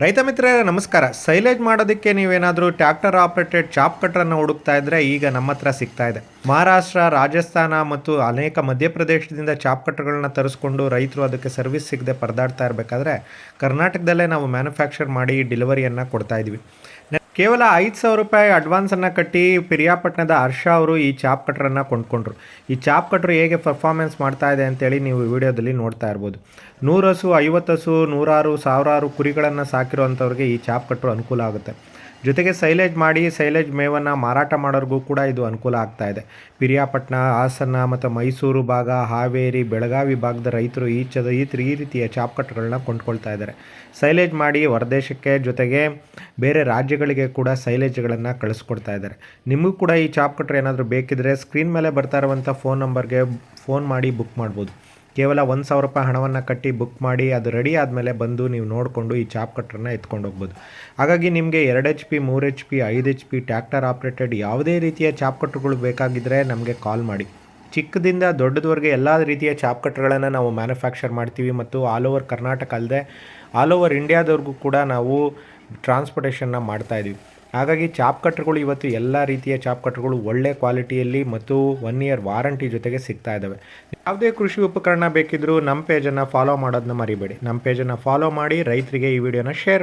ರೈತ ಮಿತ್ರರೇ ನಮಸ್ಕಾರ. ಸೈಲೇಜ್ ಮಾಡೋದಕ್ಕೆ ನೀವೇನಾದರೂ ಟ್ರ್ಯಾಕ್ಟರ್ ಆಪರೇಟೆಡ್ ಚಾಪ್ ಕಟ್ರನ್ನು ಹುಡುಕ್ತಾ ಇದ್ದರೆ ಈಗ ನಮ್ಮ ಹತ್ರ ಸಿಗ್ತಾ ಇದೆ. ಮಹಾರಾಷ್ಟ್ರ, ರಾಜಸ್ಥಾನ ಮತ್ತು ಅನೇಕ ಮಧ್ಯಪ್ರದೇಶದಿಂದ ಚಾಪ್ ಕಟ್ರ್ಗಳನ್ನ ತರಿಸ್ಕೊಂಡು ರೈತರು ಅದಕ್ಕೆ ಸರ್ವಿಸ್ ಸಿಗದೆ ಪರದಾಡ್ತಾ ಇರಬೇಕಾದ್ರೆ ಕರ್ನಾಟಕದಲ್ಲೇ ನಾವು ಮ್ಯಾನುಫ್ಯಾಕ್ಚರ್ ಮಾಡಿ ಡೆಲಿವರಿಯನ್ನು ಕೊಡ್ತಾ ಇದ್ವಿ. ಕೇವಲ 5,000 ರೂಪಾಯಿ ಅಡ್ವಾನ್ಸನ್ನು ಕಟ್ಟಿ ಪಿರಿಯಾಪಟ್ಟಣದ ಹರ್ಷ ಅವರು ಈ ಚಾಪ್ ಕಟ್ರನ್ನು ಕೊಂಡ್ಕೊಂಡ್ರು. ಈ ಚಾಪ್ ಕಟ್ರು ಹೇಗೆ ಪರ್ಫಾರ್ಮೆನ್ಸ್ ಮಾಡ್ತಾ ಇದೆ ಅಂತೇಳಿ ನೀವು ವಿಡಿಯೋದಲ್ಲಿ ನೋಡ್ತಾ ಇರ್ಬೋದು. 100 ಹಸು, 50 ಹಸು, ನೂರಾರು ಸಾವಿರಾರು ಕುರಿಗಳನ್ನು ಸಾಕಿರುವಂಥವ್ರಿಗೆ ಈ ಚಾಪ್ ಕಟ್ರು ಅನುಕೂಲ ಆಗುತ್ತೆ. ಜೊತೆಗೆ ಸೈಲೇಜ್ ಮೇವನ್ನು ಮಾರಾಟ ಮಾಡೋರಿಗೂ ಕೂಡ ಇದು ಅನುಕೂಲ ಆಗ್ತಾ ಇದೆ. ಪಿರಿಯಾಪಟ್ಟಣ, ಹಾಸನ ಮತ್ತು ಮೈಸೂರು ಭಾಗ, ಹಾವೇರಿ, ಬೆಳಗಾವಿ ಭಾಗದ ರೈತರು ಈ ರೀತಿಯ ಚಾಪ್ ಕಟ್ಗಳನ್ನ ಕೊಂಡ್ಕೊಳ್ತಾ ಇದ್ದಾರೆ. ಸೈಲೇಜ್ ಮಾಡಿ ಹೊರದೇಶಕ್ಕೆ ಜೊತೆಗೆ ಬೇರೆ ರಾಜ್ಯಗಳಿಗೆ ಕೂಡ ಸೈಲೇಜ್ಗಳನ್ನು ಕಳಿಸ್ಕೊಡ್ತಾ ಇದ್ದಾರೆ. ನಿಮಗೂ ಕೂಡ ಈ ಚಾಪ್ ಕಟ್ರ್ ಏನಾದರೂ ಬೇಕಿದ್ದರೆ ಸ್ಕ್ರೀನ್ ಮೇಲೆ ಬರ್ತಾ ಇರುವಂಥ ಫೋನ್ ನಂಬರ್ಗೆ ಫೋನ್ ಮಾಡಿ ಬುಕ್ ಮಾಡ್ಬೋದು. ಕೇವಲ 1,000 ರೂಪಾಯಿ ಹಣವನ್ನು ಕಟ್ಟಿ ಬುಕ್ ಮಾಡಿ ಅದು ರೆಡಿ ಆದಮೇಲೆ ಬಂದು ನೀವು ನೋಡಿಕೊಂಡು ಈ ಚಾಪ್ ಕಟ್ರನ್ನು ಎತ್ಕೊಂಡು ಹೋಗ್ಬೋದು. ಹಾಗಾಗಿ ನಿಮಗೆ 2 HP, 3 HP, 5 HP tractor operated ಯಾವುದೇ ರೀತಿಯ ಚಾಪ್ ಕಟ್ರುಗಳು ಬೇಕಾಗಿದ್ದರೆ ನಮಗೆ ಕಾಲ್ ಮಾಡಿ. ಚಿಕ್ಕದಿಂದ ದೊಡ್ಡದವರೆಗೆ ಎಲ್ಲ ರೀತಿಯ ಚಾಪ್ ಕಟ್ರ್ಗಳನ್ನು ನಾವು ಮ್ಯಾನುಫ್ಯಾಕ್ಚರ್ ಮಾಡ್ತೀವಿ ಮತ್ತು ಆಲ್ ಓವರ್ ಕರ್ನಾಟಕ ಅಲ್ಲದೆ ಆಲ್ ಓವರ್ ಇಂಡಿಯಾದವ್ರಿಗೂ ಕೂಡ ನಾವು ಟ್ರಾನ್ಸ್ಪೋರ್ಟೇಷನ್ನ ಮಾಡ್ತಾಯಿದ್ವಿ. ಹಾಗಾಗಿ ಚಾಪ್ ಕಟ್ರ್ಗಳು ಇವತ್ತು ಎಲ್ಲ ರೀತಿಯ ಚಾಪ್ ಕಟ್ರ್ಗಳು ಒಳ್ಳೆ ಕ್ವಾಲಿಟಿಯಲ್ಲಿ ಮತ್ತು 1 ಇಯರ್ ವಾರಂಟಿ ಜೊತೆಗೆ ಸಿಗ್ತಾ ಇದ್ದಾವೆ. ಯಾವುದೇ ಕೃಷಿ ಉಪಕರಣ ಬೇಕಿದ್ದರೂ ನಮ್ಮ ಪೇಜನ್ನು ಫಾಲೋ ಮಾಡೋದನ್ನ ಮರಿಬೇಡಿ. ನಮ್ಮ ಪೇಜನ್ನು ಫಾಲೋ ಮಾಡಿ ರೈತರಿಗೆ ಈ ವಿಡಿಯೋನ ಶೇರ್